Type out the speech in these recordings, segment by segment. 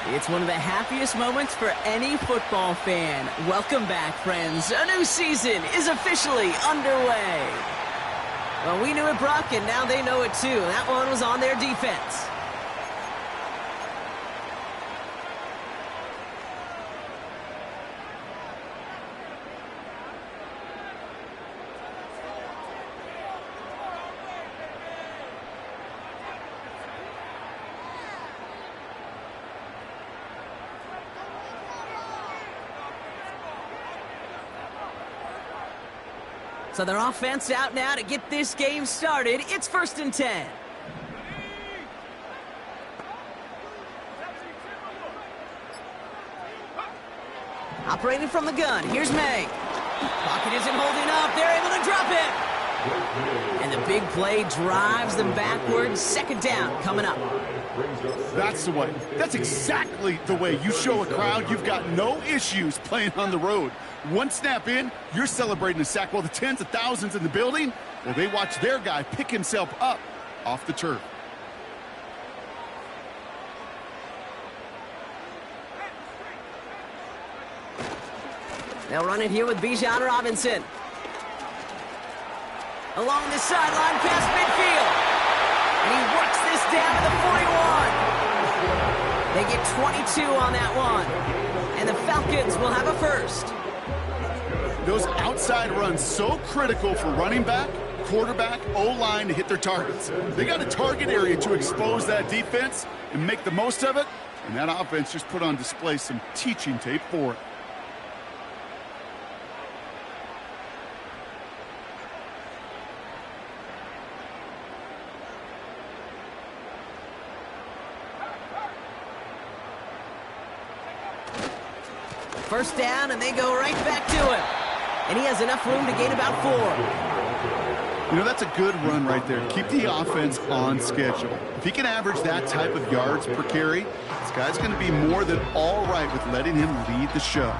It's one of the happiest moments for any football fan. Welcome back, friends. A new season is officially underway. Well, we knew it, Brock, and now they know it too. That one was on their defense. So their offense out now to get this game started. It's 1st and 10. Operating from the gun, here's May. Pocket isn't holding up, they're able to drop it. And the big play drives them backwards. 2nd down coming up. That's the way. That's exactly the way you show a crowd you've got no issues playing on the road. One snap in, you're celebrating a sack while the tens of thousands in the building, well, they watch their guy pick himself up off the turf. They'll run it here with Bijan Robinson. Along the sideline past midfield. And he works this down to the 41. They get 22 on that one. And the Falcons will have a first. Those outside runs so critical for running back, quarterback, O-line to hit their targets. They got a target area to expose that defense and make the most of it. And that offense just put on display some teaching tape for it. First down, and they go right back to him. And he has enough room to gain about 4. You know, that's a good run right there. Keep the offense on schedule. If he can average that type of yards per carry, this guy's going to be more than all right with letting him lead the show.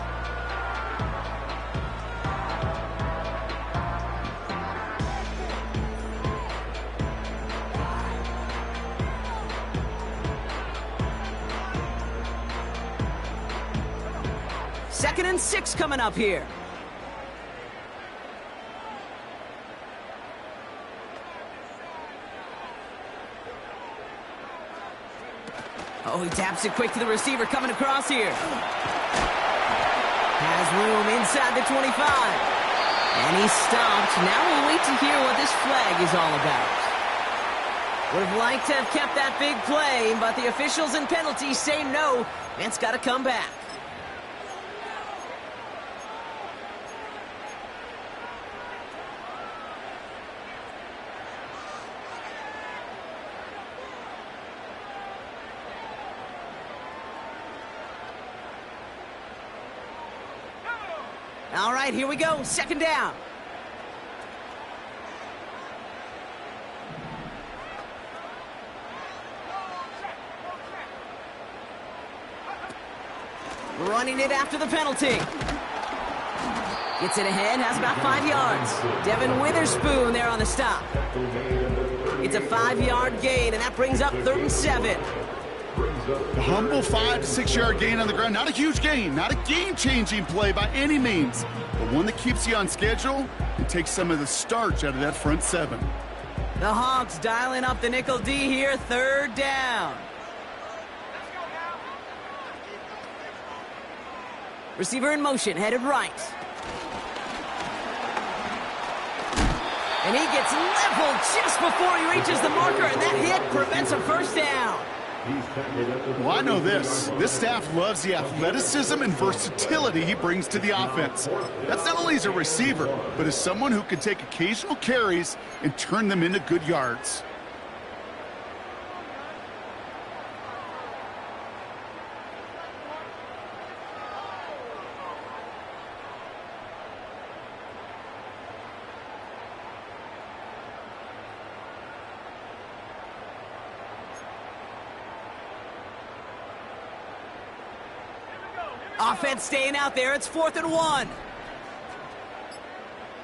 Second and 6 coming up here. Oh, he taps it quick to the receiver coming across here. Has room inside the 25. And he's stopped. Now we'll wait to hear what this flag is all about. Would have liked to have kept that big play, but the officials and penalties say no. And it's got to come back. All right, here we go. 2nd down. Running it after the penalty. Gets it ahead, has about 5 yards. Devin Witherspoon there on the stop. It's a 5-yard gain, and that brings up 3rd and 7. The humble 5 to 6 yard gain on the ground. Not a huge gain, not a game-changing play by any means, but one that keeps you on schedule and takes some of the starch out of that front 7. The Hawks dialing up the nickel D here, 3rd down. Receiver in motion, headed right. And he gets leveled just before he reaches the marker, and that hit prevents a 1st down. Well, I know this. This staff loves the athleticism and versatility he brings to the offense. That's not only as a receiver, but as someone who can take occasional carries and turn them into good yards. Offense staying out there. It's 4th and 1.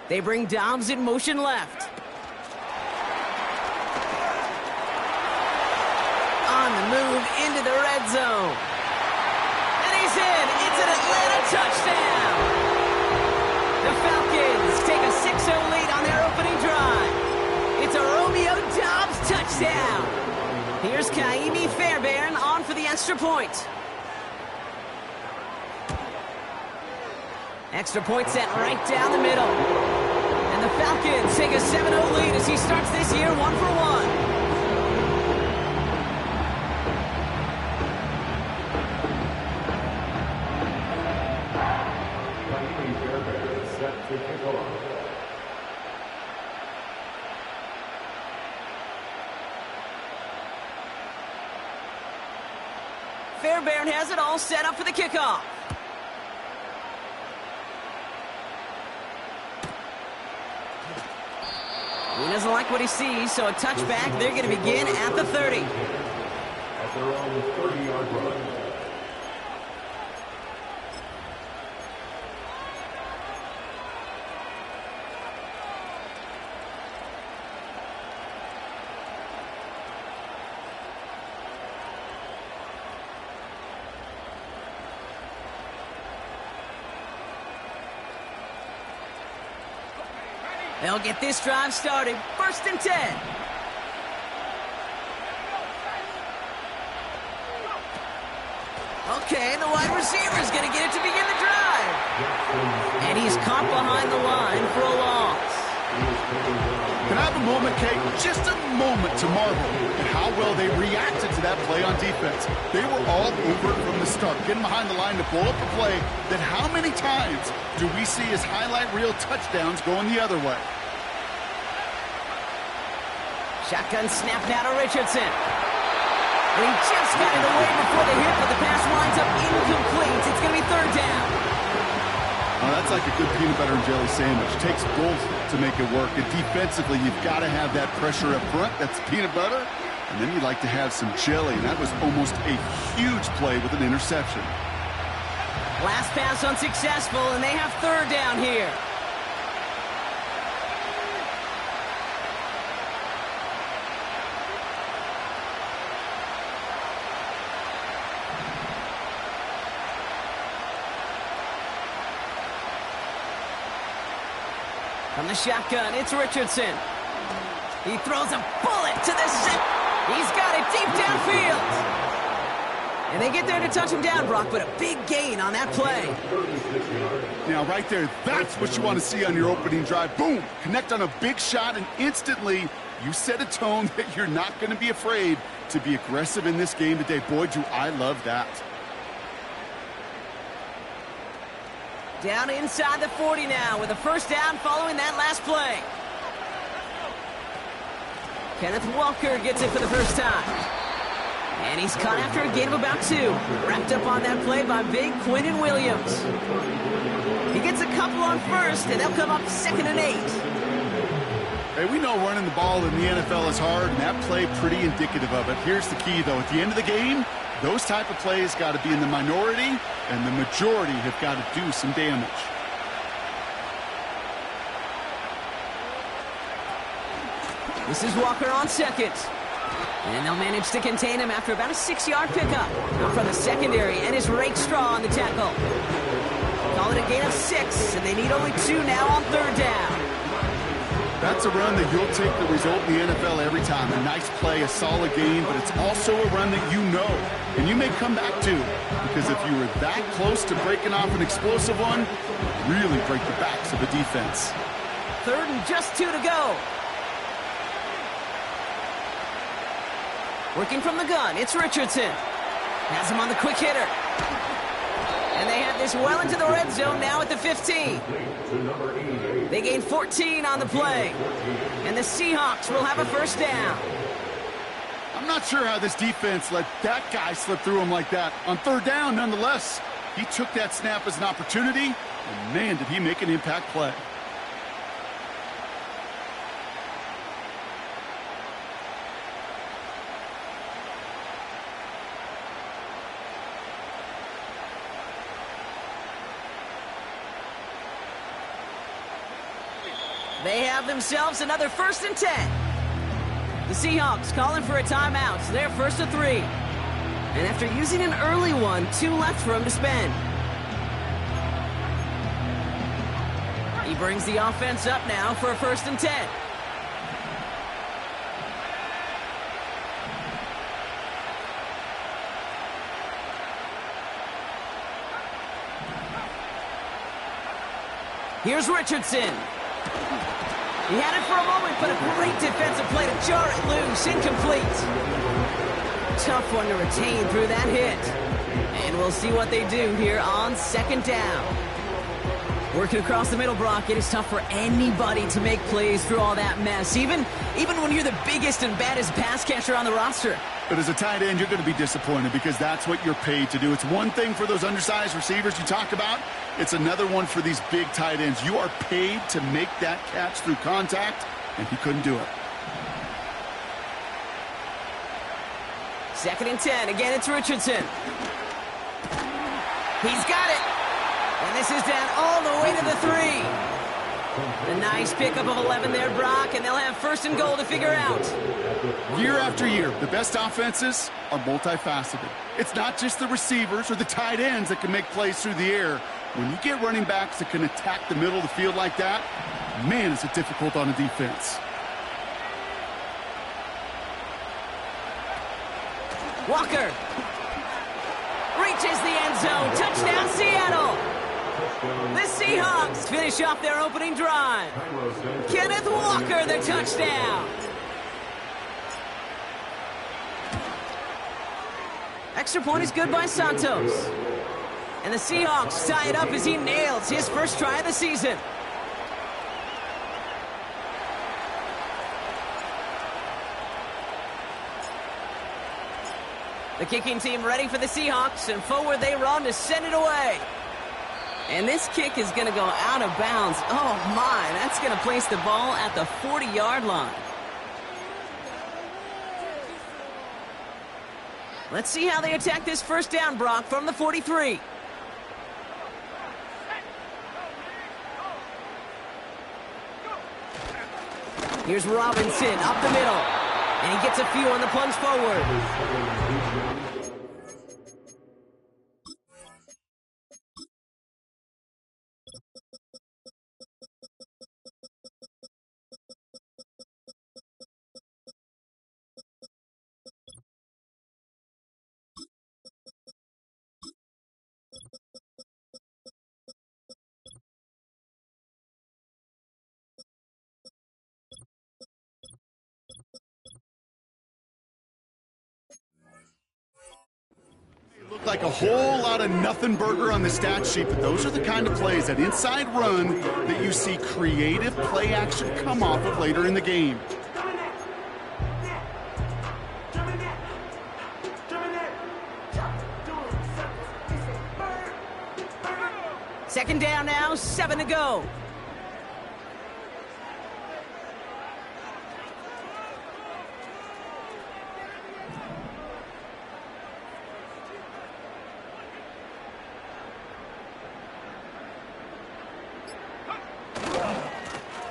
They bring Dobbs in motion left. On the move into the red zone. in. It's an Atlanta touchdown. The Falcons take a 6-0 lead on their opening drive. It's a Romeo Doubs touchdown. Here's Kaimi Fairbairn on for the extra point. Extra point sent right down the middle. And the Falcons take a 7-0 lead as he starts this year 1-for-1. Fairbairn has it all set up for the kickoff. He doesn't like what he sees, so a touchback. They're going to begin at the 30. At their own 30-yard line. They'll get this drive started. 1st and 10. Okay, the wide receiver is going to get it to begin the drive. And he's caught behind the line for a loss. Can I have a moment, Kate? Just a moment to marvel at how well they reacted to that play on defense. They were all over it from the start, getting behind the line to blow up a play that how many times do we see as highlight reel touchdowns going the other way? Shotgun snap now to Richardson. And he just got it away before the hit, but the pass winds up incomplete. It's going to be 3rd down. Oh, that's like a good peanut butter and jelly sandwich. Takes both to make it work. And defensively, you've got to have that pressure up front. That's peanut butter. And then you'd like to have some jelly. And that was almost a huge play with an interception. Last pass unsuccessful, and they have 3rd down here. From the shotgun, it's Richardson. He throws a bullet to the zip. He's got it deep downfield. And they get there to touch him down, Brock, but a big gain on that play. Now, right there, that's what you want to see on your opening drive. Boom! Connect on a big shot, and instantly you set a tone that you're not going to be afraid to be aggressive in this game today. Boy, do I love that. Down inside the 40 now with a 1st down following that last play. Kenneth Walker gets it for the first time. And he's caught after a gain of about 2. Wrapped up on that play by big Quinnen Williams. He gets a couple on 1st, and they'll come up 2nd and 8. Hey, we know running the ball in the NFL is hard, and that play pretty indicative of it. Here's the key, though. At the end of the game, those type of plays got to be in the minority, and the majority have got to do some damage. This is Walker on 2nd. And they'll manage to contain him after about a 6-yard pickup. Now from the secondary, and it's Rakestraw on the tackle. Call it a gain of 6, and they need only 2 now on 3rd down. That's a run that you'll take the result in the NFL every time. A nice play, a solid game, but it's also a run that you know, and you may come back to, because if you were that close to breaking off an explosive one, really break the backs of the defense. 3rd and just 2 to go. Working from the gun, it's Richardson. Has him on the quick hitter. And they have this well into the red zone now at the 15. They gain 14 on the play. And the Seahawks will have a 1st down. I'm not sure how this defense let that guy slip through him like that. On 3rd down, nonetheless, he took that snap as an opportunity, and man, did he make an impact play. They have themselves another 1st and 10. The Seahawks calling for a timeout. So they're 1st and 3. And after using an early one, 2 left for him to spend. He brings the offense up now for a 1st and 10. Here's Richardson. He had it for a moment, but a great defensive play to jar it loose. Incomplete. Tough one to retain through that hit. And we'll see what they do here on 2nd down. Working across the middle, Brock, it is tough for anybody to make plays through all that mess, even when you're the biggest and baddest pass catcher on the roster. But as a tight end, you're going to be disappointed because that's what you're paid to do. It's one thing for those undersized receivers you talk about. It's another one for these big tight ends. You are paid to make that catch through contact, and he couldn't do it. 2nd and 10. Again, it's Richardson. He's got it. And this is down all the way to the 3. A nice pickup of 11 there, Brock, and they'll have 1st and goal to figure out. Year after year, the best offenses are multifaceted. It's not just the receivers or the tight ends that can make plays through the air. When you get running backs that can attack the middle of the field like that, man, is it difficult on a defense. Walker reaches the end zone. Touchdown, Seattle. The Seahawks finish off their opening drive. Kenneth Walker, the touchdown. Extra point is good by Santos. And the Seahawks tie it up as he nails his 1st try of the season. The kicking team ready for the Seahawks, and forward they run to send it away. And this kick is going to go out of bounds. Oh, my. That's going to place the ball at the 40-yard line. Let's see how they attack this 1st down, Brock, from the 43. Here's Robinson up the middle. And he gets a few on the plunge forward. Look like a whole lot of nothing burger on the stat sheet, but those are the kind of plays, that inside run, that you see creative play action come off of later in the game. Second down now, 7 to go.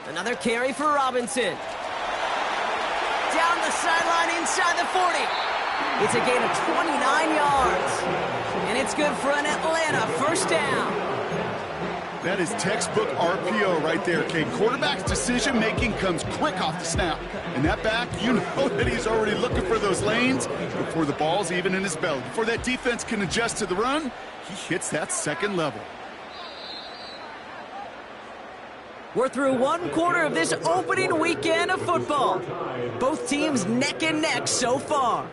Another carry for Robinson. Down the sideline inside the 40. It's a gain of 29 yards. And it's good for an Atlanta 1st down. That is textbook RPO right there, Kate. Quarterback's decision-making comes quick off the snap. And that back, you know that he's already looking for those lanes before the ball's even in his belly. Before that defense can adjust to the run, he hits that 2nd level. We're through 1 quarter of this opening weekend of football. Both teams neck and neck so far.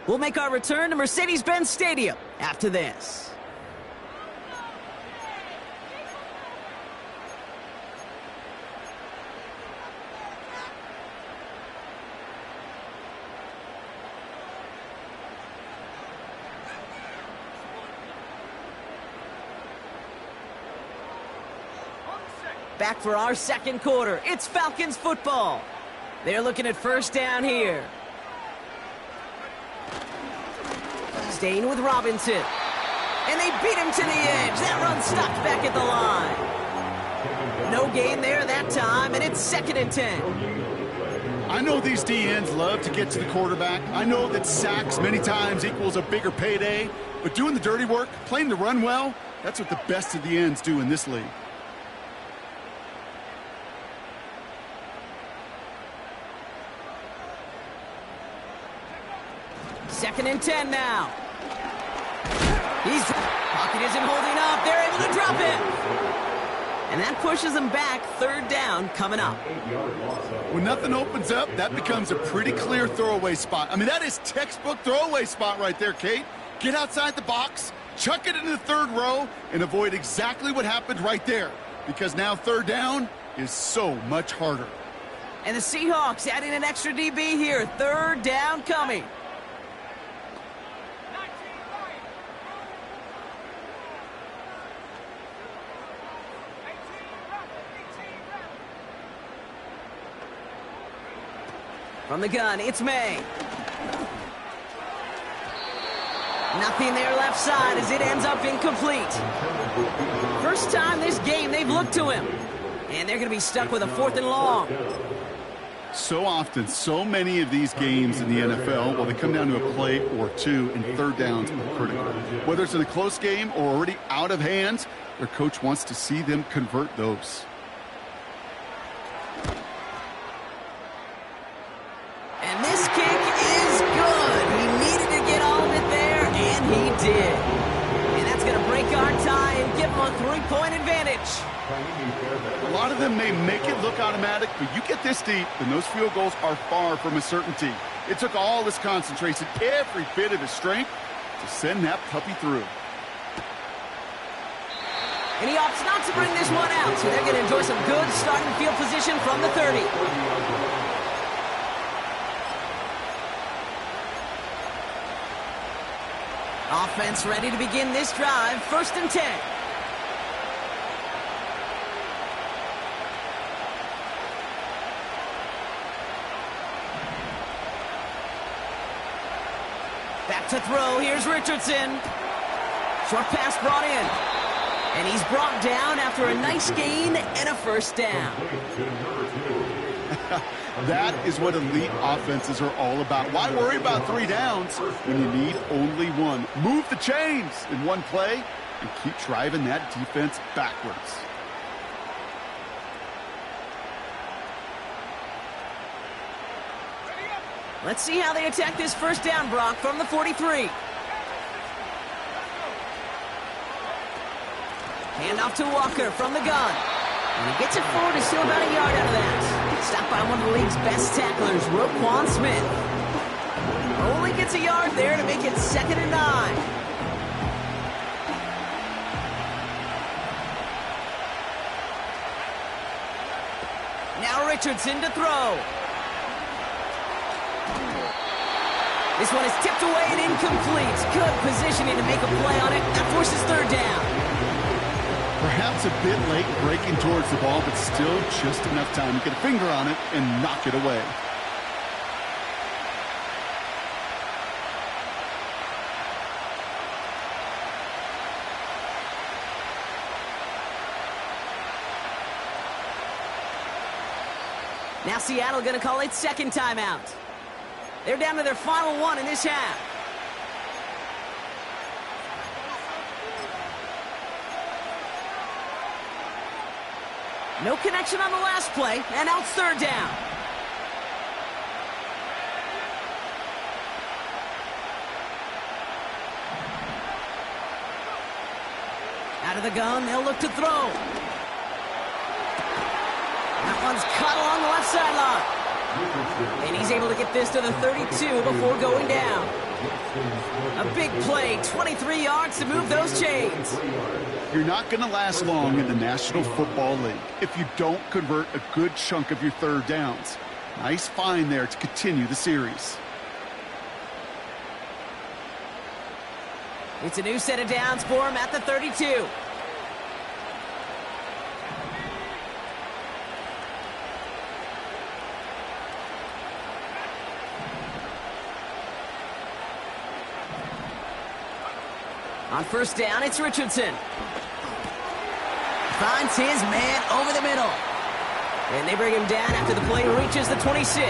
We'll make our return to Mercedes-Benz Stadium after this. Back for our 2nd quarter. It's Falcons football. They're looking at 1st down here. Staying with Robinson. And they beat him to the edge. That run stopped back at the line. No gain there that time, and it's 2nd and 10. I know these D-ends love to get to the quarterback. I know that sacks many times equals a bigger payday, but doing the dirty work, playing the run well, that's what the best of the ends do in this league. Second and 10 now. Pocket isn't holding up. They're able to drop it. And that pushes them back. Third down coming up. When nothing opens up, that becomes a pretty clear throwaway spot. I mean, that is textbook throwaway spot right there, Kate. Get outside the box, chuck it into the third row, and avoid exactly what happened right there. Because now third down is so much harder. And the Seahawks adding an extra DB here. Third down coming. From the gun, it's May. Nothing there left side as it ends up incomplete. First time this game they've looked to him. And they're going to be stuck with a 4th and long. So often, so many of these games in the NFL, well, they come down to a play or two, and third downs are critical. Whether it's in a close game or already out of hands, their coach wants to see them convert those. And this kick is good. He needed to get all of it there, and he did. And that's going to break our tie and give them a 3-point advantage. A lot of them may make it look automatic, but you get this deep, and those field goals are far from a certainty. It took all his concentration, every bit of his strength, to send that puppy through. And he opts not to bring this one out, so they're going to enjoy some good starting field position from the 30. Offense ready to begin this drive. 1st and 10. Back to throw. Here's Richardson. Short pass brought in. And he's brought down after a nice gain and a 1st down. That is what elite offenses are all about. Why worry about 3 downs when you need only one? Move the chains in one play and keep driving that defense backwards. Let's see how they attack this 1st down, Brock, from the 43. Hand off to Walker from the gun. And he gets it forward to still about a yard out of that. Stopped by one of the league's best tacklers, Roquan Smith. Only gets a yard there to make it 2nd and 9. Now Richardson to throw. This one is tipped away and incomplete. Good positioning to make a play on it. That forces 3rd down. Perhaps a bit late breaking towards the ball, but still just enough time to get a finger on it and knock it away. Now Seattle going to call its 2nd timeout. They're down to their final one in this half. No connection on the last play, and now it's 3rd down. Out of the gun, they'll look to throw. That one's caught along the left sideline. And he's able to get this to the 32 before going down. A big play, 23 yards to move those chains. You're not going to last long in the National Football League if you don't convert a good chunk of your 3rd downs. Nice find there to continue the series. It's a new set of downs for him at the 32. On 1st down, it's Richardson. Finds his man over the middle. And they bring him down after the play reaches the 26.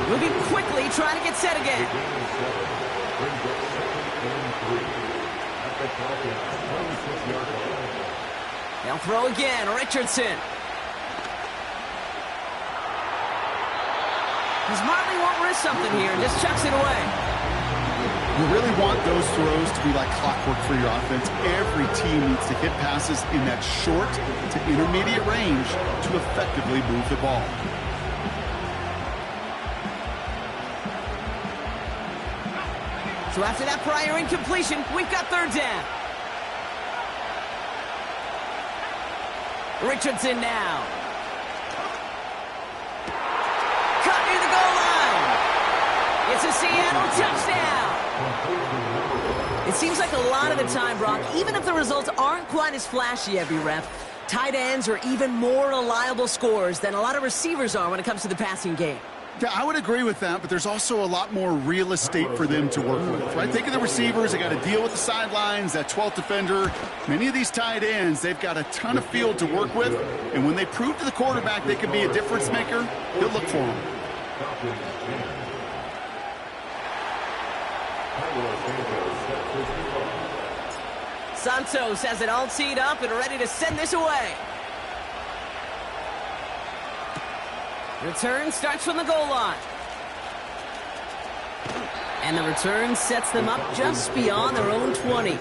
Moving quickly, trying to get set again. They'll throw again, Richardson. He smartly won't risk something here and just chucks it away. You really want those throws to be like clockwork for your offense. Every team needs to hit passes in that short to intermediate range to effectively move the ball. So after that prior incompletion, we've got third down. Richardson now. Cut near the goal line. It's a Seattle touchdown. It seems like a lot of the time, Brock, even if the results aren't quite as flashy every rep, tight ends are even more reliable scorers than a lot of receivers are when it comes to the passing game. Yeah, I would agree with that, but there's also a lot more real estate for them to work with, right? Think of the receivers. They got to deal with the sidelines, that 12th defender. Many of these tight ends, they've got a ton of field to work with, and when they prove to the quarterback they can be a difference maker, he'll look for them. Santos has it all teed up and ready to send this away. Return starts from the goal line. And the return sets them up just beyond their own 20.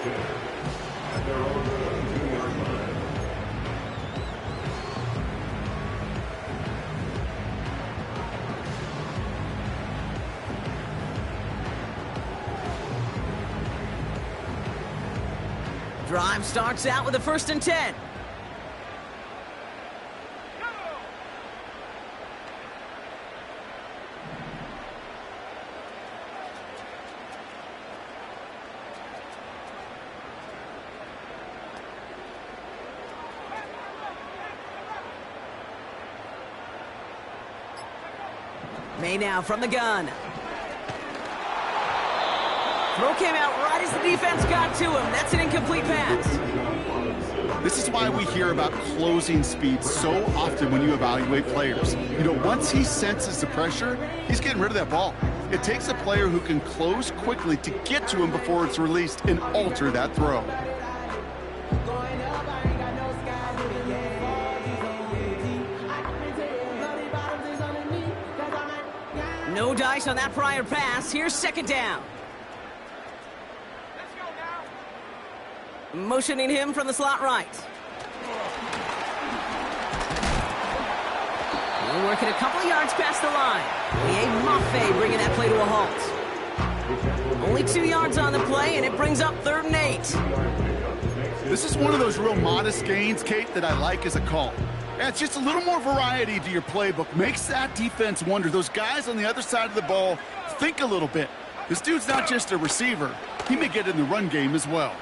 Drive starts out with a 1st and 10. May now from the gun. Throw came out right as the defense got to him. That's an incomplete pass. This is why we hear about closing speed so often when you evaluate players. You know, once he senses the pressure, he's getting rid of that ball. It takes a player who can close quickly to get to him before it's released and alter that throw. No dice on that prior pass. Here's 2nd down. Motioning him from the slot right. We're working a couple of yards past the line. Liam Maffei bringing that play to a halt. Only 2 yards on the play, and it brings up 3rd and 8. This is one of those real modest gains, Kate, that I like as a call. Yeah, it's just a little more variety to your playbook. Makes that defense wonder. Those guys on the other side of the ball think a little bit. This dude's not just a receiver. He may get in the run game as well.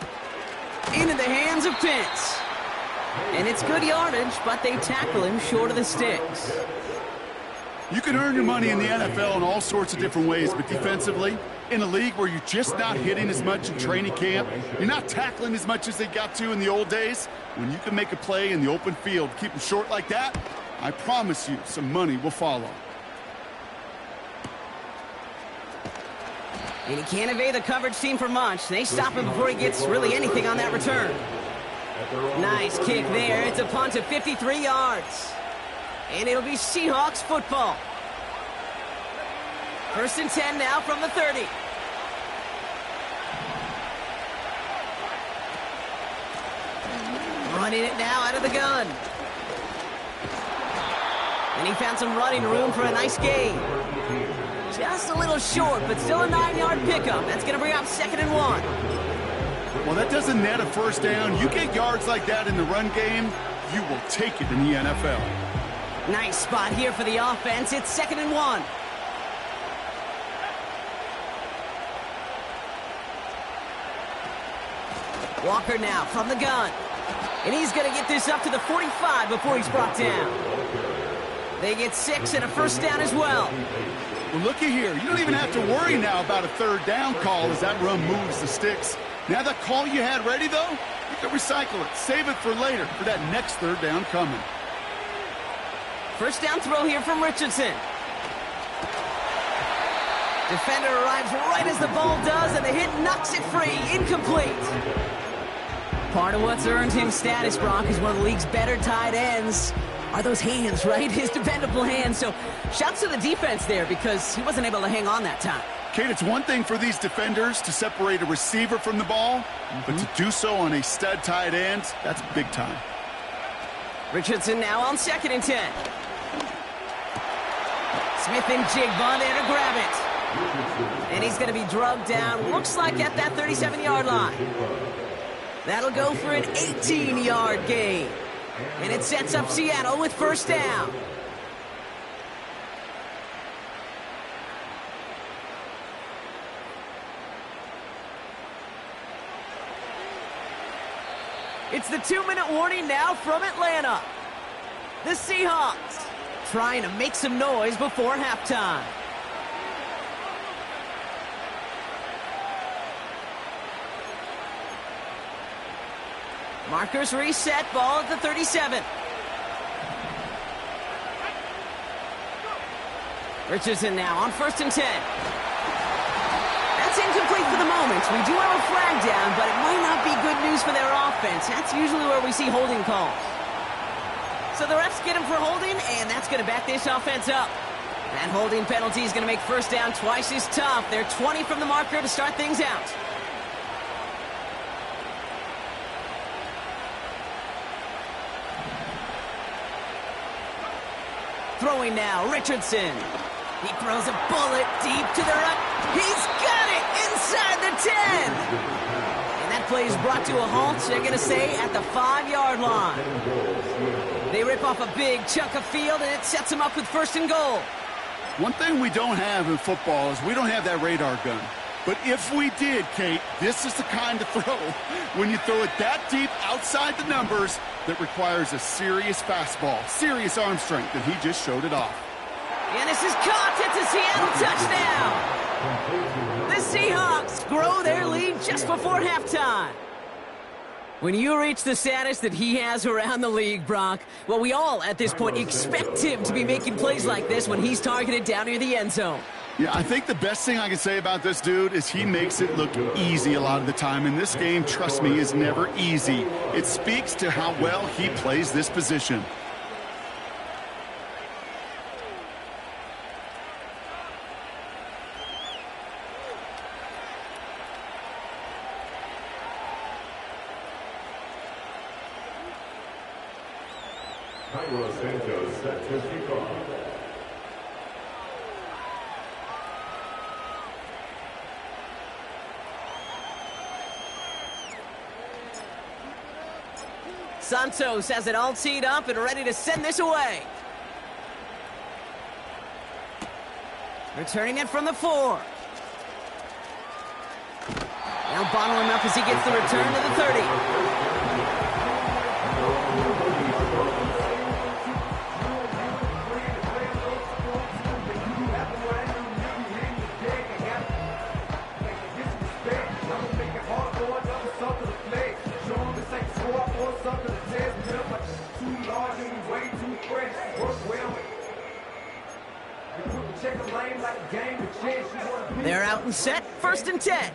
Into the hands of Pitts. And it's good yardage, but they tackle him short of the sticks. You can earn your money in the NFL in all sorts of different ways, but defensively, in a league where you're just not hitting as much in training camp, you're not tackling as much as they got to in the old days, when you can make a play in the open field, keep them short like that, I promise you some money will follow. And he can't evade the coverage team for much. They stop him before he gets really anything on that return. Nice kick there. It's a punt of 53 yards. And it'll be Seahawks football. 1st and 10 now from the 30. Running it now out of the gun. And he found some running room for a nice gain. Just a little short, but still a 9-yard pickup. That's going to bring up 2nd and 1. Well, that doesn't net a 1st down. You get yards like that in the run game, you will take it in the NFL. Nice spot here for the offense. It's 2nd and 1. Walker now from the gun. And he's going to get this up to the 45 before he's brought down. They get 6 and a 1st down as well. Well, looky here. You don't even have to worry now about a 3rd down call as that run moves the sticks. Now that call you had ready, though, you can recycle it. Save it for later for that next 3rd down coming. First down throw here from Richardson. Defender arrives right as the ball does, and the hit knocks it free. Incomplete. Part of what's earned him status, Brock, is one of the league's better tight ends. Are those hands, right? His dependable hands. So shouts to the defense there because he wasn't able to hang on that time. Kate, it's one thing for these defenders to separate a receiver from the ball, but to do so on a stud tight end, that's big time. Richardson now on 2nd and 10. Smith and Jigba there to grab it. And he's going to be drugged down, looks like at that 37-yard line. That'll go for an 18-yard gain. And it sets up Seattle with first down. It's the 2-minute warning now from Atlanta. The Seahawks trying to make some noise before halftime. Markers reset, ball at the 37. Richardson now on 1st and 10. That's incomplete for the moment. We do have a flag down, but it might not be good news for their offense. That's usually where we see holding calls. So the refs get him for holding, and that's going to back this offense up. That holding penalty is going to make first down twice as tough. They're 20 from the marker to start things out. Throwing now, Richardson. He throws a bullet deep to the right. He's got it inside the 10. And that play is brought to a halt, they're going to say, at the 5-yard line. They rip off a big chunk of field, and it sets them up with 1st and goal. One thing we don't have in football is we don't have that radar gun. But if we did, Kate, this is the kind of throw, when you throw it that deep outside the numbers, that requires a serious fastball, serious arm strength, and he just showed it off. And this is caught. It's a Seattle touchdown. The Seahawks grow their lead just before halftime. When you reach the status that he has around the league, Brock, well, we all at this point expect him to be making plays like this when he's targeted down near the end zone. Yeah, I think the best thing I can say about this dude is he makes it look easy a lot of the time. And this game, trust me, is never easy. It speaks to how well he plays this position. Cairo Santos set to kick off. Santos has it all teed up and ready to send this away. Returning it from the 4. Now bottle him up as he gets the return to the 30. They're out and set, 1st and 10.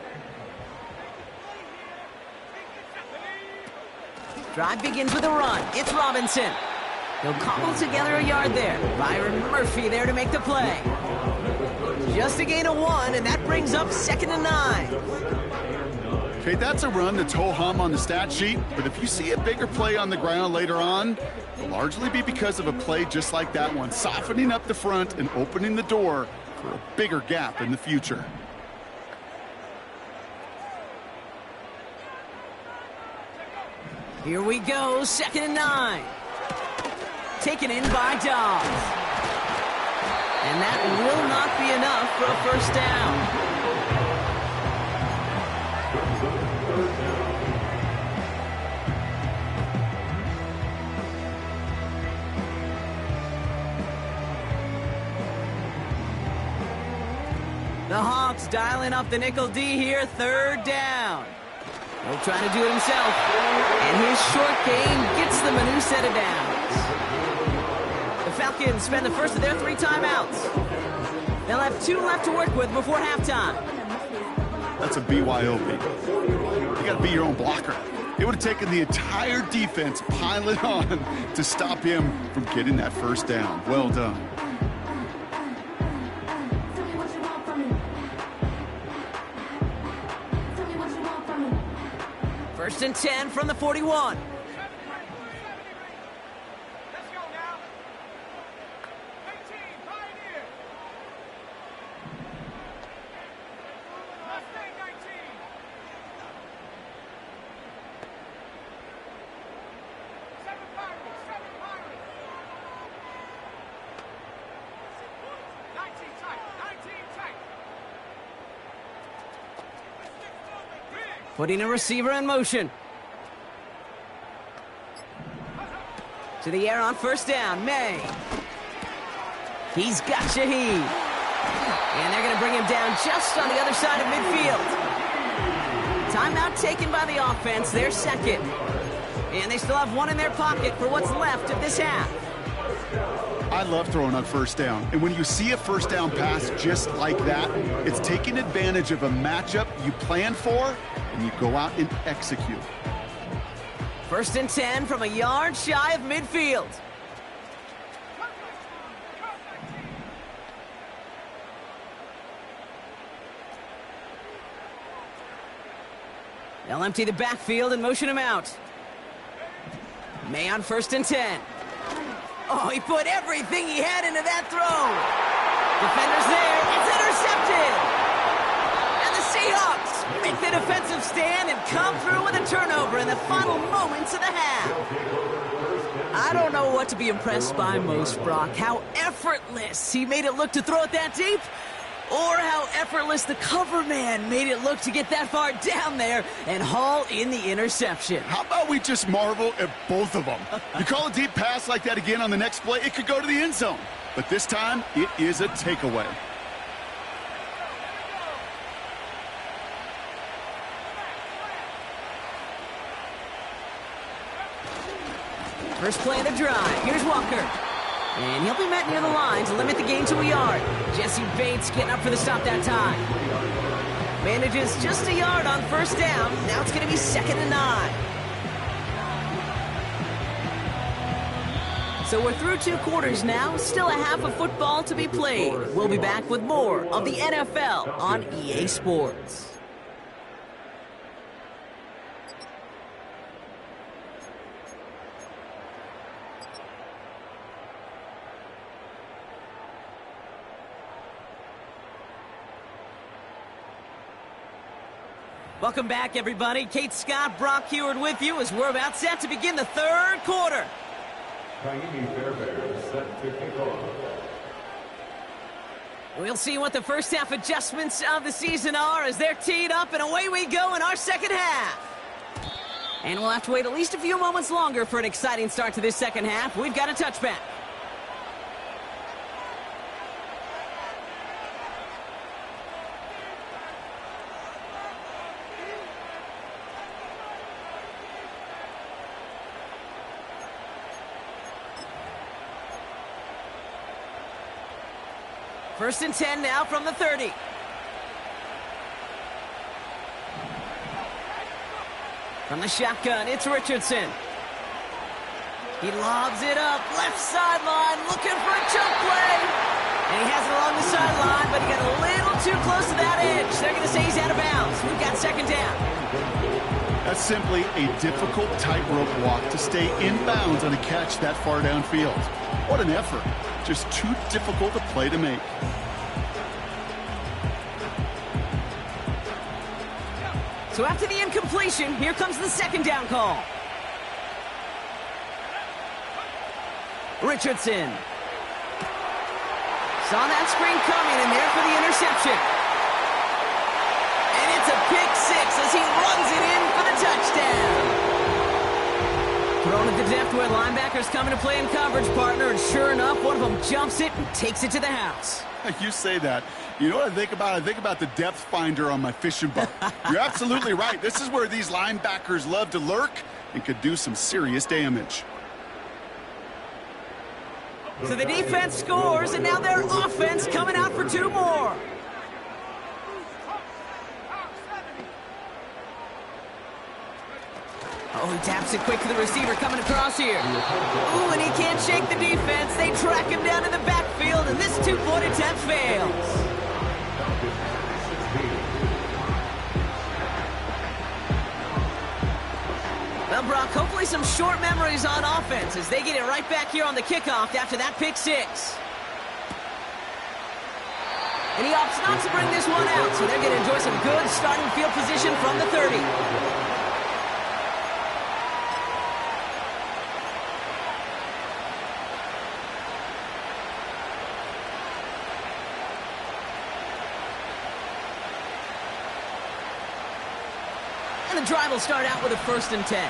Drive begins with a run. It's Robinson. He'll cobble together a yard there. Byron Murphy there to make the play. Just a gain of 1, and that brings up 2nd and 9. Okay, that's a run that's ho-hum on the stat sheet, but if you see a bigger play on the ground later on, it'll largely be because of a play just like that one, softening up the front and opening the door for a bigger gap in the future. Here we go, 2nd and 9. Taken in by Dobbs. And that will not be enough for a first down. The Hawks dialing up the nickel D here, 3rd down. He'll try to do it himself. And his short gain gets them a new set of downs. The Falcons Falcons spend the first of their 3 timeouts. They'll have 2 left to work with before halftime. That's a BYOB. You got to be your own blocker. It would have taken the entire defense piling on to stop him from getting that first down. Well done. First and 10 from the 41. Putting a receiver in motion. To the air on first down, May. He's got Shaheed. And they're going to bring him down just on the other side of midfield. Timeout taken by the offense, their second. And they still have 1 in their pocket for what's left of this half. I love throwing on first down. And when you see a first down pass just like that, it's taking advantage of a matchup you plan for, and you go out and execute. First and 10 from a yard shy of midfield. They'll empty the backfield and motion him out. May on first and 10. Oh, he put everything he had into that throw. Defenders there. It's intercepted. And the Seahawks make the defensive stand and come through with a turnover in the final moments of the half. I don't know what to be impressed by most, Brock. How effortless he made it look to throw it that deep, or how effortless the cover man made it look to get that far down there and haul in the interception. How about we just marvel at both of them? You call a deep pass like that again on the next play, it could go to the end zone. But this time, it is a takeaway. First play of the drive. Here's Walker. And he'll be met near the line to limit the gain to a yard. Jesse Bates getting up for the stop that time. Manages just a yard on first down. Now it's going to be 2nd and 9. So we're through 2 quarters now. Still a half of football to be played. We'll be back with more of the NFL on EA Sports. Welcome back, everybody. Kate Scott, Brock Huard with you as we're about set to begin the 3rd quarter. Kaimi Fairbairn set to kick off. We'll see what the first half adjustments of the season are as they're teed up, and away we go in our second half. And we'll have to wait at least a few moments longer for an exciting start to this second half. We've got a touchback. First and 10 now from the 30. From the shotgun, it's Richardson. He lobs it up, left sideline, looking for a choke play. And he has it along the sideline, but he got a little too close to that edge. They're going to say he's out of bounds. We've got 2nd down. That's simply a difficult tightrope walk to stay in bounds on a catch that far downfield. What an effort. Just too difficult a play to make. So after the incompletion, here comes the 2nd down call. Richardson. Saw that screen coming, and there for the interception. And it's a pick 6 as he runs it in for the touchdown. Thrown at the depth where linebackers coming to play in coverage, partner, and sure enough, one of them jumps it and takes it to the house. You say that. You know what I think about? I think about the depth finder on my fishing boat. You're absolutely right. This is where these linebackers love to lurk and could do some serious damage. So the defense scores, and now their offense coming out for 2 more. Oh, he taps it quick to the receiver coming across here. Ooh, and he can't shake the defense. They track him down in the backfield, and this 2-point attempt fails. Well, Brock, hopefully some short memories on offense as they get it right back here on the kickoff after that pick 6. And he opts not to bring this one out, so they're going to enjoy some good starting field position from the 30. And the drive will start out with a 1st and 10.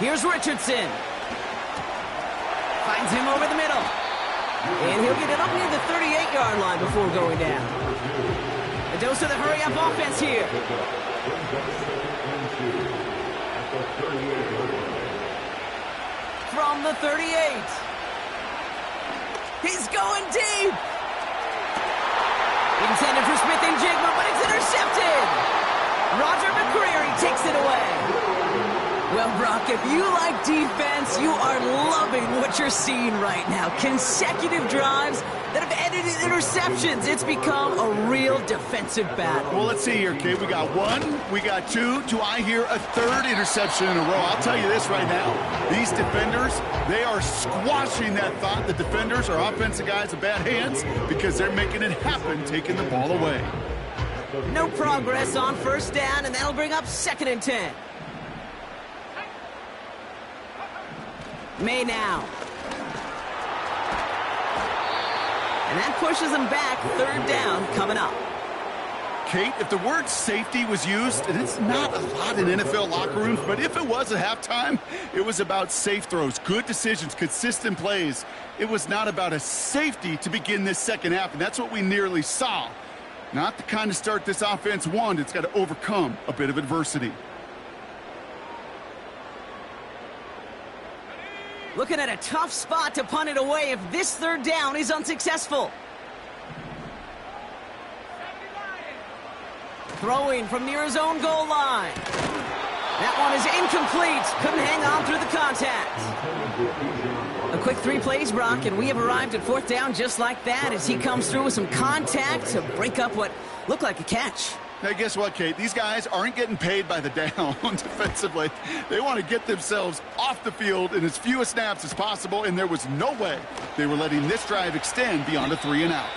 Here's Richardson. Finds him over the middle. And he'll get it up near the 38-yard line before going down. A dose of the hurry-up offense here. From the 38. He's going deep. Intended for Smith-Njigba, but it's intercepted. Roger McCreary takes it away. Well, Brock, if you like defense, you are loving what you're seeing right now. Consecutive drives that have ended in interceptions. It's become a real defensive battle. Well, let's see here, kid. We got 1, we got 2. Do I hear a 3rd interception in a row? I'll tell you this right now. These defenders, they are squashing that thought. The defenders are offensive guys with bad hands because they're making it happen, taking the ball away. No progress on 1st down, and that'll bring up 2nd and 10. May now. And that pushes them back. 3rd down coming up. Kate, if the word safety was used, and it's not a lot in NFL locker rooms, but if it was at halftime, it was about safe throws, good decisions, consistent plays. It was not about a safety to begin this 2nd half, and that's what we nearly saw. Not the kind of start this offense wanted. It's got to overcome a bit of adversity. Looking at a tough spot to punt it away if this 3rd down is unsuccessful. Throwing from near his own goal line. That one is incomplete. Couldn't hang on through the contact. A quick 3 plays, Brock, and we have arrived at 4th down just like that as he comes through with some contact to break up what looked like a catch. Now, guess what, Kate? These guys aren't getting paid by the down defensively. They want to get themselves off the field in as few snaps as possible, and there was no way they were letting this drive extend beyond a 3-and-out.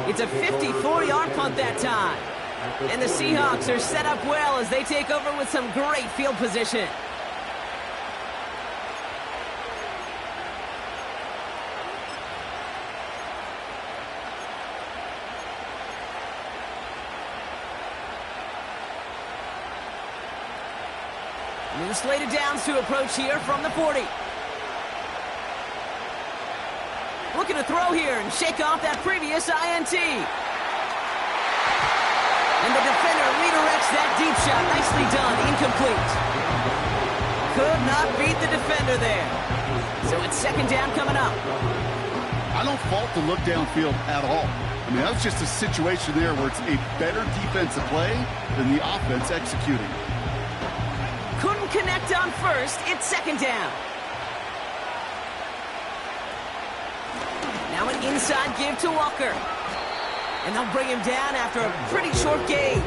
It's a 54-yard punt that time. And the Seahawks are set up well as they take over with some great field position. And the slated downs to approach here from the 40. Looking to throw here and shake off that previous INT. And the defender redirects that deep shot. Nicely done. Incomplete. Could not beat the defender there. So it's 2nd down coming up. I don't fault the look downfield at all. I mean, that was just a situation there where it's a better defensive play than the offense executing. Couldn't connect on 1st. It's 2nd down. Now an inside give to Walker. And they'll bring him down after a pretty short gain.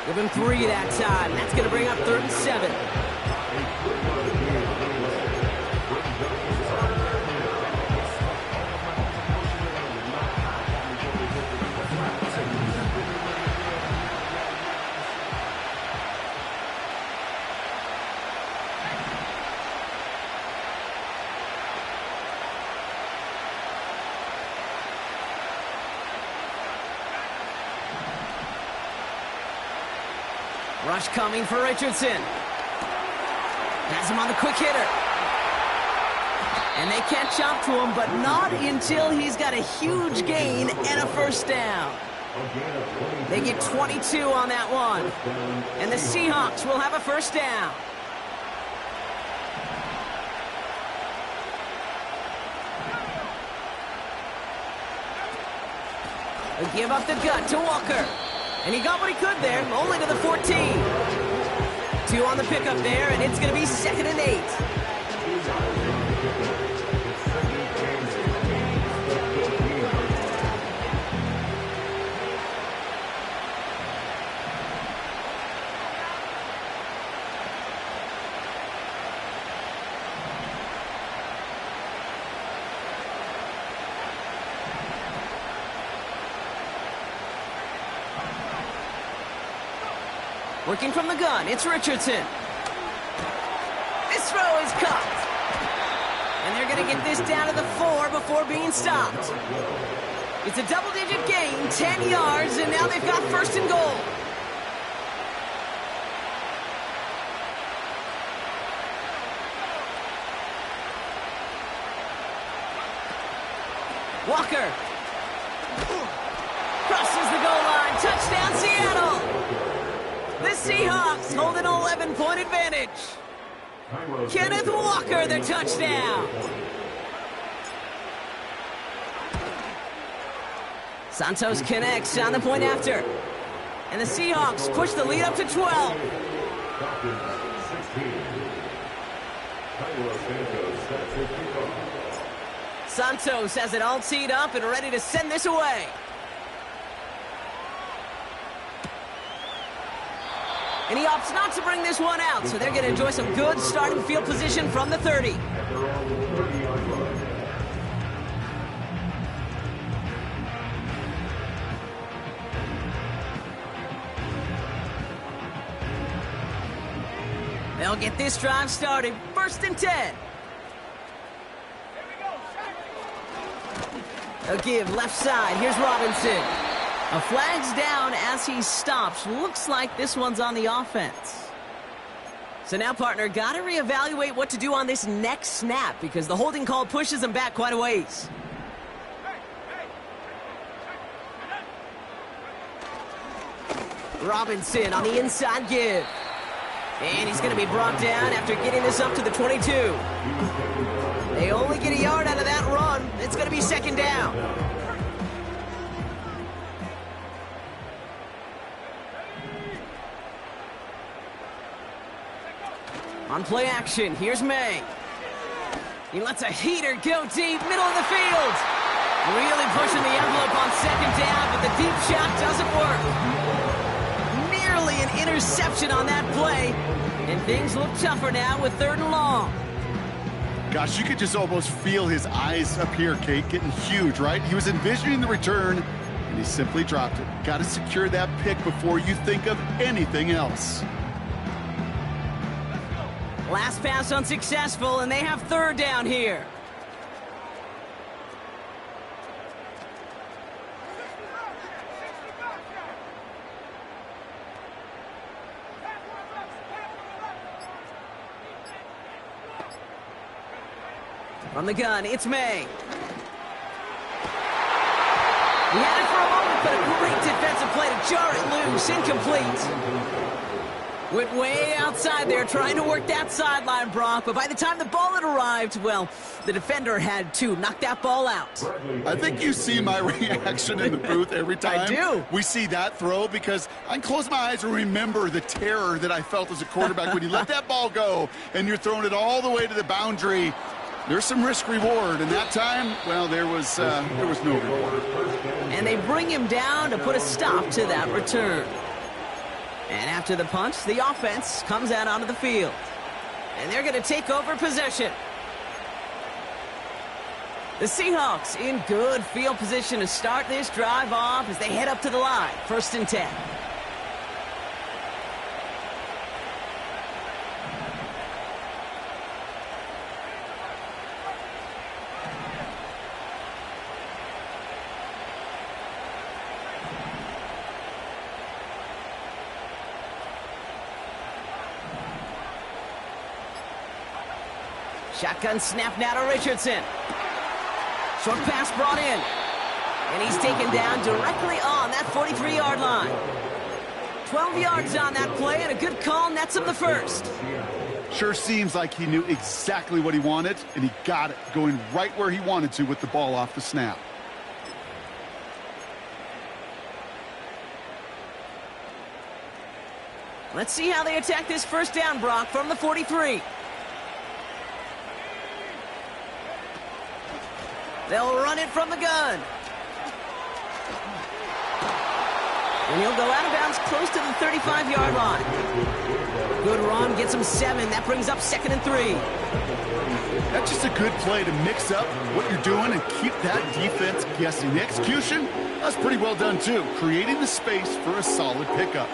Give him 3 that time. That's going to bring up 3rd and 7. Rush coming for Richardson. Has him on the quick hitter. And they catch up to him, but not until he's got a huge gain and a first down. They get 22 on that one. And the Seahawks will have a first down. They give up the gut to Walker. And he got what he could there, only to the 14. 2 on the pickup there, and it's going to be 2nd and 8. Working from the gun, it's Richardson. This throw is caught. And they're going to get this down to the 4 before being stopped. It's a double-digit gain, 10 yards, and now they've got 1st and goal. Walker. Crosses the goal line. Touchdown, Seattle. The Seahawks hold an 11-point advantage. Kenneth Walker, the touchdown. Santos connects on the point after. And the Seahawks push the lead up to 12. Santos has it all teed up and ready to send this away. And he opts not to bring this one out, so they're going to enjoy some good starting field position from the 30. They'll get this drive started. 1st and 10. They'll give left side. Here's Robinson. A flag's down as he stops. Looks like this one's on the offense. So now, partner, got to reevaluate what to do on this next snap because the holding call pushes him back quite a ways. Robinson on the inside give. And he's going to be brought down after getting this up to the 22. They only get a yard out of that run. It's going to be 2nd down. On play action, here's May. He lets a heater go deep, middle of the field. Really pushing the envelope on 2nd down, but the deep shot doesn't work. Nearly an interception on that play, and things look tougher now with 3rd and long. Gosh, you could just almost feel his eyes up here, Kate, getting huge, right? He was envisioning the return, and he simply dropped it. Got to secure that pick before you think of anything else. Last pass unsuccessful, and they have 3rd down here. From the gun, it's May. He had it for a moment, but a great defensive play to jar it loose. Incomplete. Went way outside there trying to work that sideline, Brock, but by the time the ball had arrived, well, the defender had to knock that ball out. I think you see my reaction in the booth every time I do. We see that throw because I can close my eyes and remember the terror that I felt as a quarterback when you let that ball go and you're throwing it all the way to the boundary. There's some risk reward, and that time, well, there was no reward. And they bring him down to put a stop to that return. And after the punch, the offense comes out onto the field. And they're going to take over possession. The Seahawks in good field position to start this drive off as they head up to the line. 1st and 10. Shotgun snap now to Richardson. Short pass brought in. And he's taken down directly on that 43-yard line. 12 yards on that play, and a good call nets him the first. Sure seems like he knew exactly what he wanted, and he got it, going right where he wanted to with the ball off the snap. Let's see how they attack this first down, Brock, from the 43. They'll run it from the gun. And he'll go out of bounds close to the 35-yard line. Good run, gets him 7. That brings up 2nd and 3. That's just a good play to mix up what you're doing and keep that defense guessing. The execution, that's pretty well done too, creating the space for a solid pickup.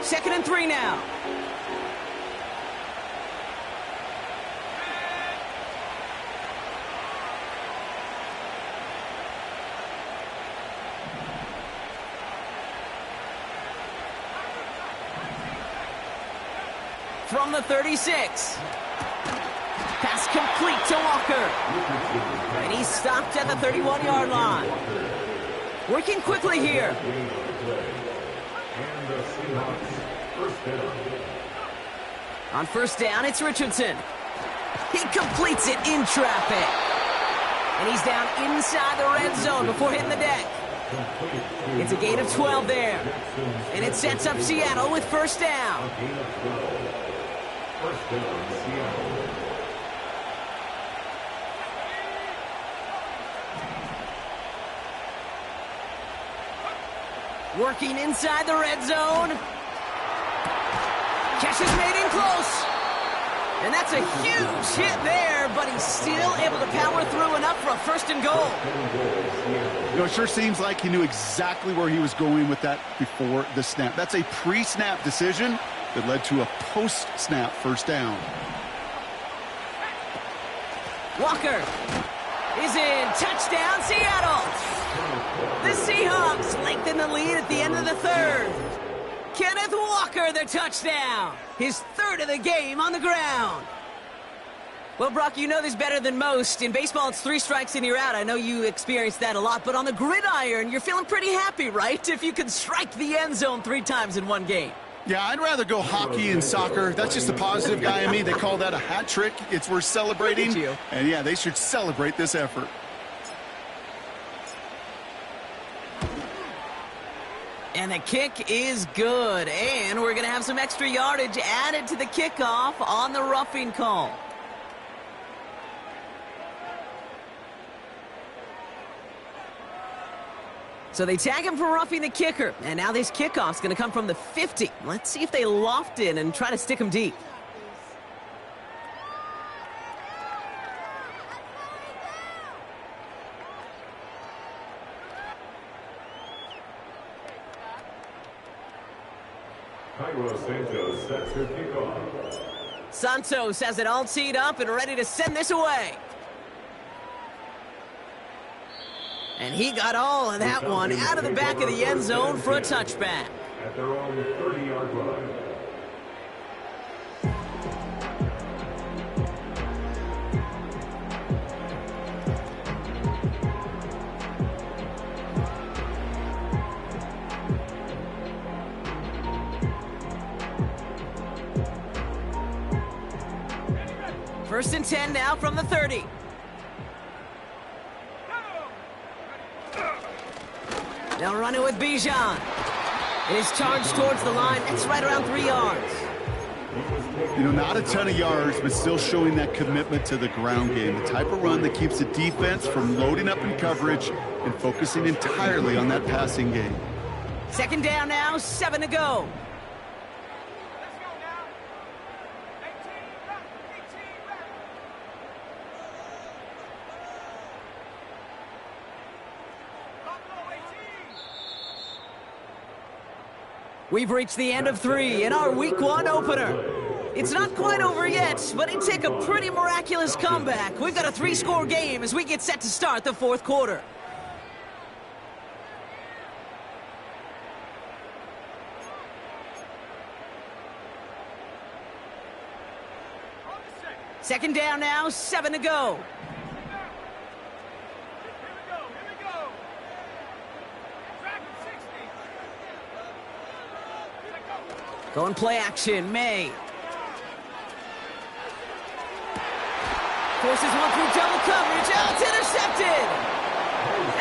2nd and 3 now. From the 36. Pass complete to Walker. And he's stopped at the 31-yard line. Working quickly here. On first down, it's Richardson. He completes it in traffic. And he's down inside the red zone before hitting the deck. It's a gain of 12 there. And it sets up Seattle with first down. First down, Seattle. Working inside the red zone. Catch is made in close. And that's a huge hit there, but he's still able to power through enough for a first and goal. You know, it sure seems like he knew exactly where he was going with that before the snap. That's a pre-snap decision that led to a post-snap first down. Walker is in. Touchdown, Seattle. The Seahawks lengthen the lead at the end of the third. Kenneth Walker, the touchdown. His third of the game on the ground. Well, Brock, you know this better than most. In baseball, it's 3 strikes and you're out. I know you experienced that a lot. But on the gridiron, you're feeling pretty happy, right? If you can strike the end zone 3 times in one game. Yeah, I'd rather go hockey and soccer. That's just a positive guy in me. They call that a hat trick. It's worth celebrating. And yeah, they should celebrate this effort. And the kick is good. And we're going to have some extra yardage added to the kickoff on the roughing call. So they tag him for roughing the kicker. And now this kickoff's going to come from the 50. Let's see if they loft in and try to stick him deep. Cairo Santos sets her kickoff. Santos has it all teed up and ready to send this away. And he got all of that one out of the back of the end zone for a touchback. At their own 30-yard line. First and 10 now from the 30. They'll run it with Bijan. It is charged towards the line. It's right around 3 yards. You know, not a ton of yards, but still showing that commitment to the ground game. The type of run that keeps the defense from loading up in coverage and focusing entirely on that passing game. Second down now, 7 to go. We've reached the end of 3 in our Week 1 opener. It's not quite over yet, but it took a pretty miraculous comeback. We've got a 3-score game as we get set to start the 4th quarter. Second down now, 7 to go. Going play action, May. Forces one through double coverage. Oh, it's intercepted!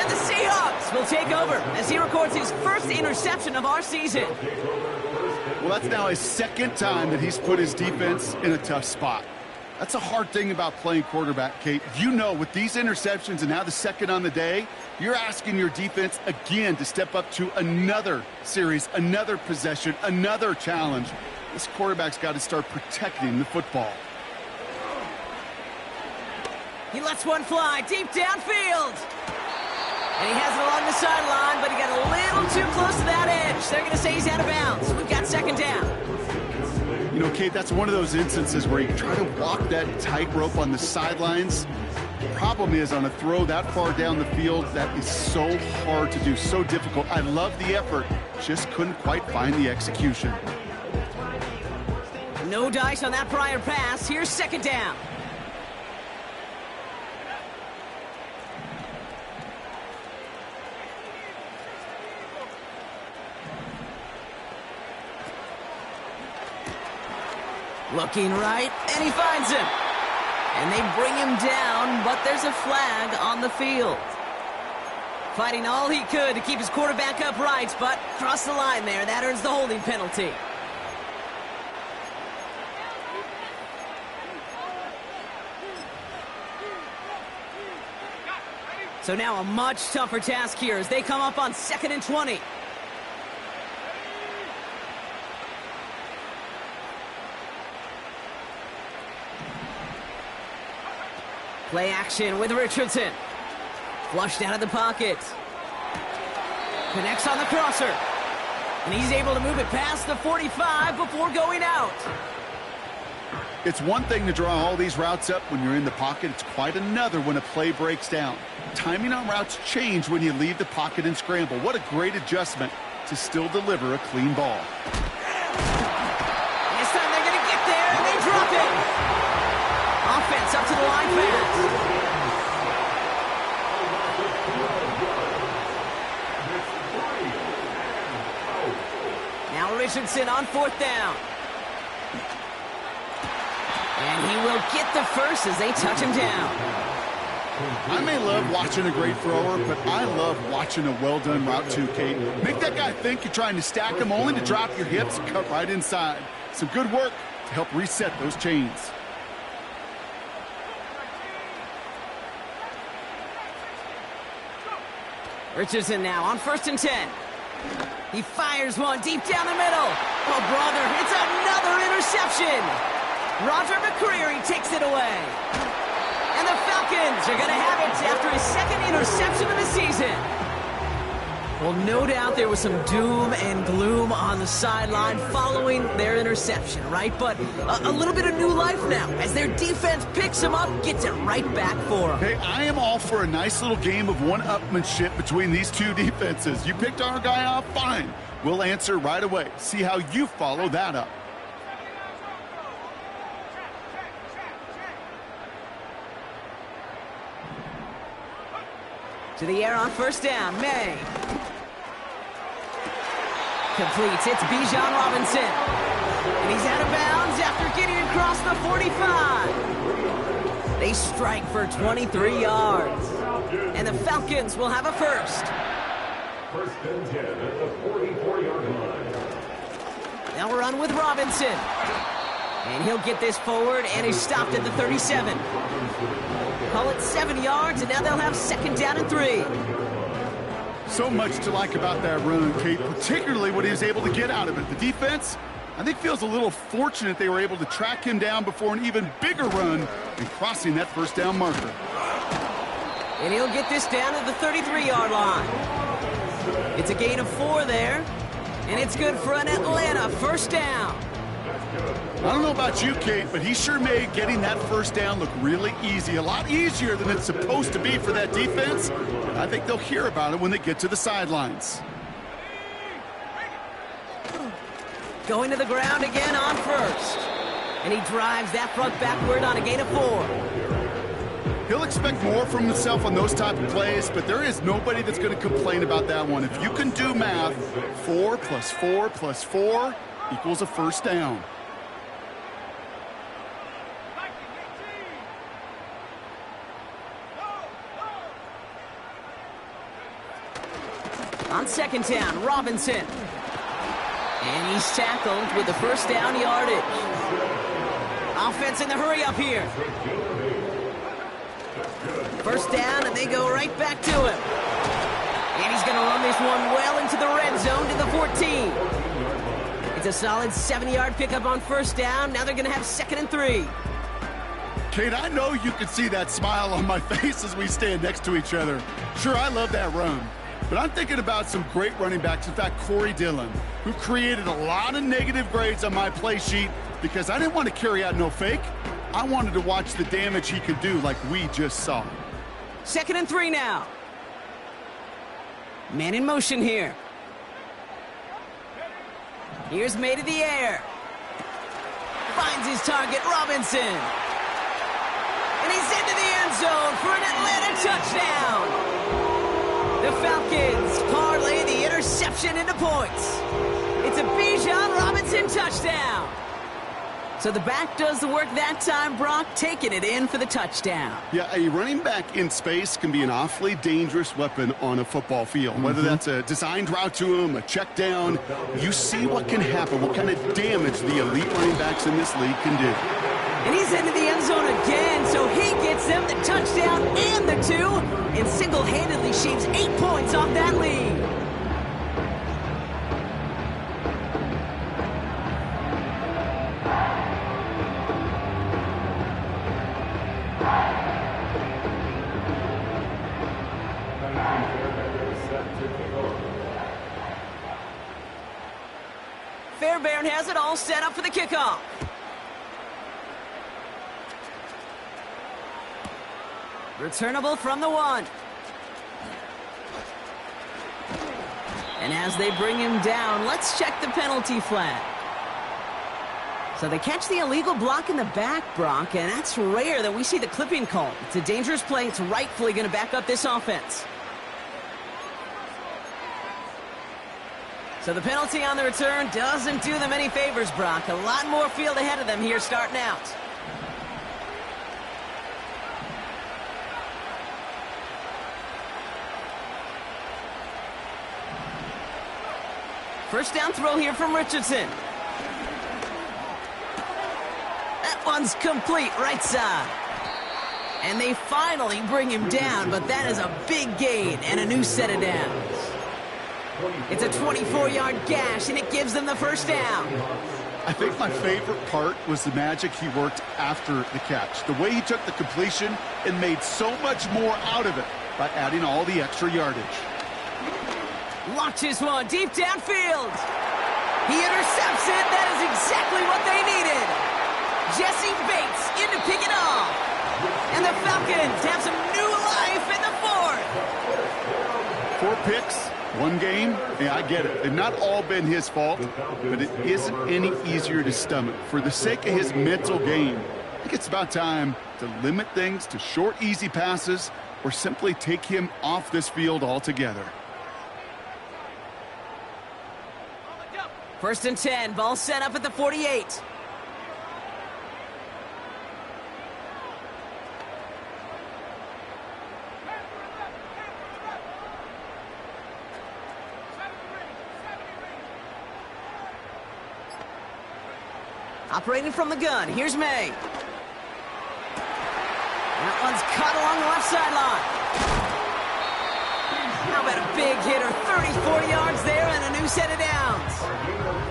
And the Seahawks will take over as he records his first interception of our season. Well, that's now his second time that he's put his defense in a tough spot. That's a hard thing about playing quarterback, Kate. You know, with these interceptions and now the second on the day, you're asking your defense again to step up to another series, another possession, another challenge. This quarterback's got to start protecting the football. He lets one fly deep downfield. And he has it along the sideline, but he got a little too close to that edge. They're going to say he's out of bounds. We've got second down. You know, Kate, that's one of those instances where you try to walk that tightrope on the sidelines. The problem is on a throw that far down the field, that is so hard to do, so difficult. I love the effort, just couldn't quite find the execution. No dice on that prior pass. Here's second down. Looking right, and he finds him. And they bring him down, but there's a flag on the field. Fighting all he could to keep his quarterback upright, but crossed the line there. That earns the holding penalty. So now a much tougher task here as they come up on 2nd and 20. Play action with Richardson. Flushed out of the pocket. Connects on the crosser. And he's able to move it past the 45 before going out. It's one thing to draw all these routes up when you're in the pocket. It's quite another when a play breaks down. Timing on routes change when you leave the pocket and scramble. What a great adjustment to still deliver a clean ball. This time they're going to get there, and they drop it. Offense up to the line fast. Now Richardson on 4th down. And he will get the first as they touch him down. I may love watching a great thrower, but I love watching a well-done route too, Kate. Make that guy think you're trying to stack him only to drop your hips and cut right inside. Some good work to help reset those chains. Richardson now on 1st and 10. He fires one deep down the middle. Oh, brother, it's another interception. Roger McCreary takes it away. And the Falcons are going to have it after his second interception of the season. Well, no doubt there was some doom and gloom on the sideline following their interception, right? But a little bit of new life now as their defense picks them up, gets it right back for them. Hey, I am all for a nice little game of one-upmanship between these two defenses. You picked our guy off, fine. We'll answer right away. See how you follow that up. To the air on 1st down, May. Completes, it's Bijan Robinson. And he's out of bounds after getting across the 45. They strike for 23 yards. And the Falcons will have a first. 1st and 10 at the 44-yard line. Now we're on with Robinson. And he'll get this forward, and he's stopped at the 37. Call it 7 yards, and now they'll have 2nd down and 3. So much to like about that run, Kate, particularly what he was able to get out of it. The defense, I think, feels a little fortunate they were able to track him down before an even bigger run and crossing that 1st down marker. And he'll get this down to the 33-yard line. It's a gain of 4 there, and it's good for an Atlanta 1st down. I don't know about you, Kate, but he sure made getting that 1st down look really easy. A lot easier than it's supposed to be for that defense. I think they'll hear about it when they get to the sidelines. Going to the ground again on 1st. And he drives that front backward on a gain of 4. He'll expect more from himself on those type of plays, but there is nobody that's going to complain about that one. If you can do math, 4 plus 4 plus 4 equals a first down. On second down, Robinson. And he's tackled with the first down yardage. Offense in the hurry up here. First down, and they go right back to him. And he's going to run this one well into the red zone to the 14. It's a solid 7-yard pickup on first down. Now they're going to have 2nd and 3. Kate, I know you can see that smile on my face as we stand next to each other. Sure, I love that run. But I'm thinking about some great running backs. In fact, Corey Dillon, who created a lot of negative grades on my play sheet because I didn't want to carry out no fake. I wanted to watch the damage he could do like we just saw. 2nd and 3 now. Man in motion here. Here's made to the air. Finds his target, Robinson. And he's into the end zone for an Atlanta touchdown. The Falcons parlay the interception into points. It's a Bijan Robinson touchdown. So the back does the work that time, Brock, taking it in for the touchdown. Yeah, a running back in space can be an awfully dangerous weapon on a football field. Whether that's a designed route to him, a check down, you see what can happen, what kind of damage the elite running backs in this league can do. And he's into the end zone again, so he gets them the touchdown and the 2, and single-handedly shaves 8 points off that lead. Fairbairn has it all set up for the kickoff. Returnable from the 1. And as they bring him down, let's check the penalty flag. So they catch the illegal block in the back, Brock, and that's rare that we see the clipping call. It's a dangerous play. It's rightfully going to back up this offense. So the penalty on the return doesn't do them any favors, Brock. A lot more field ahead of them here starting out. First down throw here from Richardson. That one's complete right side. And they finally bring him down, but that is a big gain and a new set of downs. It's a 24-yard gash, and it gives them the first down. I think my favorite part was the magic he worked after the catch. The way he took the completion and made so much more out of it by adding all the extra yardage. Launches one deep downfield. He intercepts it. That is exactly what they needed. Jesse Bates in to pick it off. And the Falcons have some new life in the 4th. 4 picks, 1 game. Yeah, I get it. They've not all been his fault, but it isn't any easier to stomach. For the sake of his mental game, I think it's about time to limit things to short, easy passes or simply take him off this field altogether. 1st and 10, ball set up at the 48. Operating from the gun, here's May. That one's cut along the left sideline. How about a big hitter, 30-40 yards there and a new set of downs.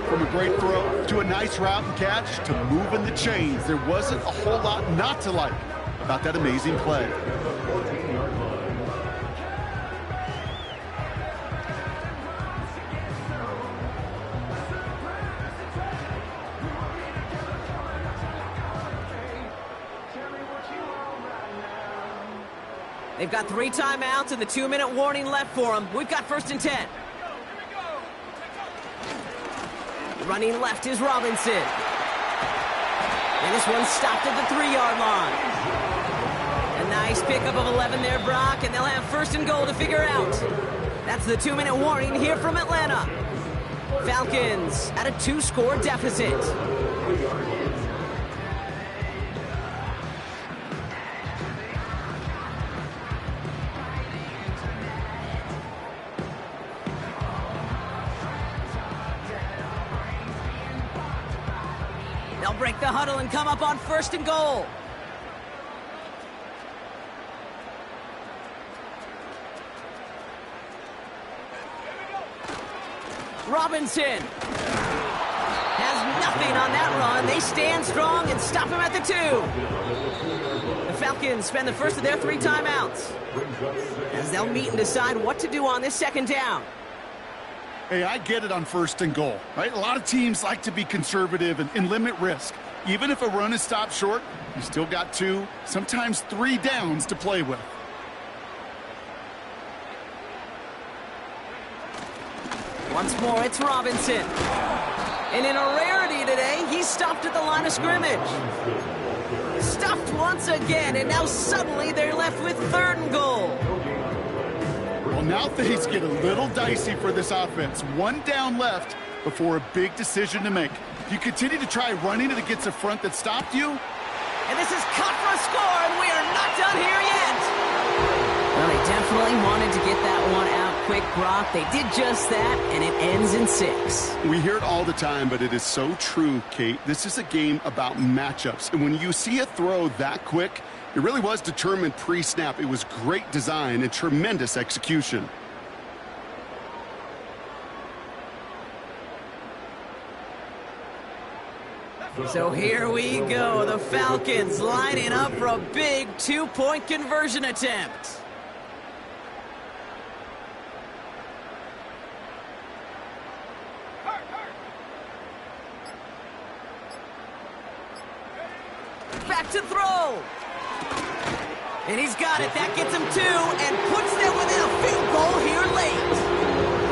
From a great throw to a nice route and catch to moving the chains, there wasn't a whole lot not to like about that amazing play. They've got 3 timeouts and the 2-minute warning left for them. We've got 1st and 10. Running left is Robinson. And this one's stopped at the 3-yard line. A nice pickup of 11 there, Brock, and they'll have first and goal to figure out. That's the 2-minute warning here from Atlanta. Falcons at a 2-score deficit. They'll break the huddle and come up on first and goal. Robinson has nothing on that run. They stand strong and stop him at the 2. The Falcons spend the first of their 3 timeouts as they'll meet and decide what to do on this second down. Hey, I get it on first and goal, right? A lot of teams like to be conservative and limit risk. Even if a run is stopped short, you still got 2, sometimes 3 downs to play with. Once more, it's Robinson. And in a rarity today, he's stopped at the line of scrimmage. Stuffed once again, and now suddenly they're left with 3rd and goal. Well, now things get a little dicey for this offense. 1 down left before a big decision to make. If you continue to try running it against a front that stopped you. And this is cut for a score, and we are not done here yet. Well, they definitely wanted to get that one out quick, Brock. They did just that, and it ends in 6. We hear it all the time, but it is so true, Kate. This is a game about matchups. And when you see a throw that quick, it really was determined pre-snap. It was great design and tremendous execution. So here we go. The Falcons lining up for a big 2-point conversion attempt. Back to throw. And he's got it. That gets him 2 and puts them within a field goal here late.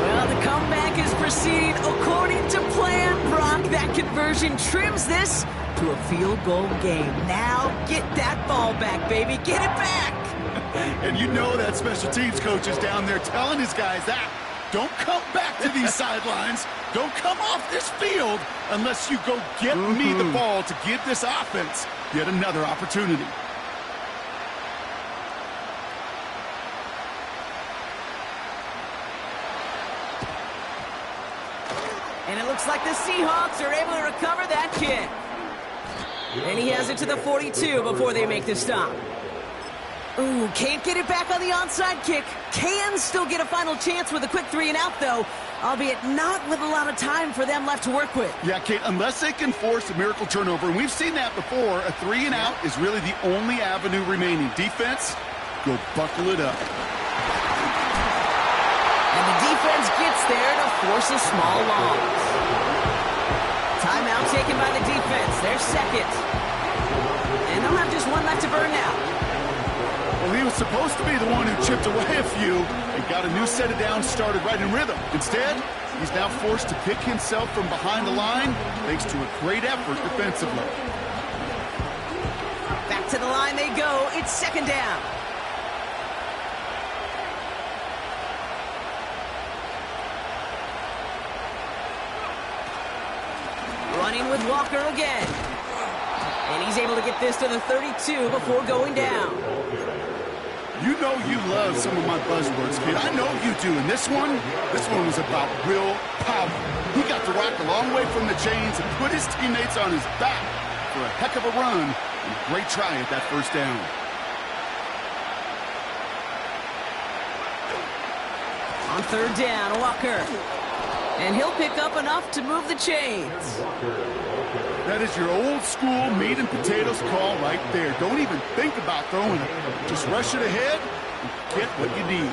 Well, the comeback is proceeding according to plan, Brock. That conversion trims this to a field goal game. Now get that ball back, baby. Get it back. And you know that special teams coach is down there telling his guys that. Don't come back to these sidelines. Don't come off this field unless you go get me the ball to give this offense yet another opportunity. And it looks like the Seahawks are able to recover that kick. And he has it to the 42 before they make the stop. Ooh, can't get it back on the onside kick. Can still get a final chance with a quick 3-and-out, though, albeit not with a lot of time for them left to work with. Yeah, Kate, unless they can force a miracle turnover, and we've seen that before, a 3-and-out is really the only avenue remaining. Defense, go buckle it up. And the defense gets there to force a small loss. Timeout taken by the defense. Their second. And they'll have just one left to burn now. Well, he was supposed to be the one who chipped away a few and got a new set of downs started right in rhythm. Instead, he's now forced to pick himself from behind the line thanks to a great effort defensively. Back to the line they go. It's second down. Running with Walker again. And he's able to get this to the 32 before going down. You know you love some of my buzzwords, kid. I know you do. And this one was about real power. He got to rock a long way from the chains and put his teammates on his back for a heck of a run and a great try at that first down. On third down, Walker. And he'll pick up enough to move the chains. That is your old school meat and potatoes call right there. Don't even think about throwing it. Just rush it ahead and get what you need.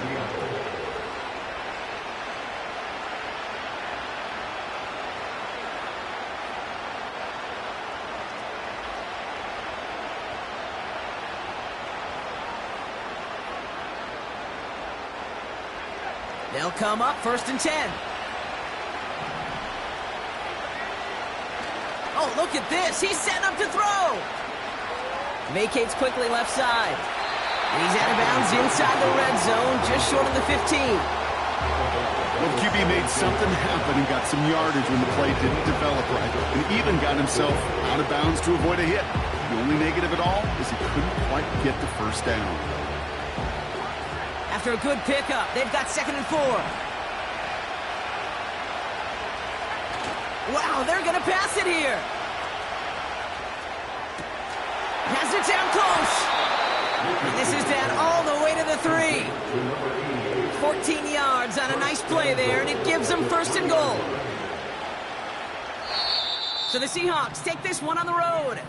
They'll come up first and 10. Oh, look at this. He's setting up to throw. Vacates quickly left side. And he's out of bounds inside the red zone, just short of the 15. Well, the QB made something happen and got some yardage when the play didn't develop right, and even got himself out of bounds to avoid a hit. The only negative at all is he couldn't quite get the first down. After a good pickup, they've got 2nd and 4. Wow, they're going to pass it here. Has it down close. And this is down all the way to the 3. 14 yards on a nice play there, and it gives them 1st and goal. So the Seahawks take this one on the road.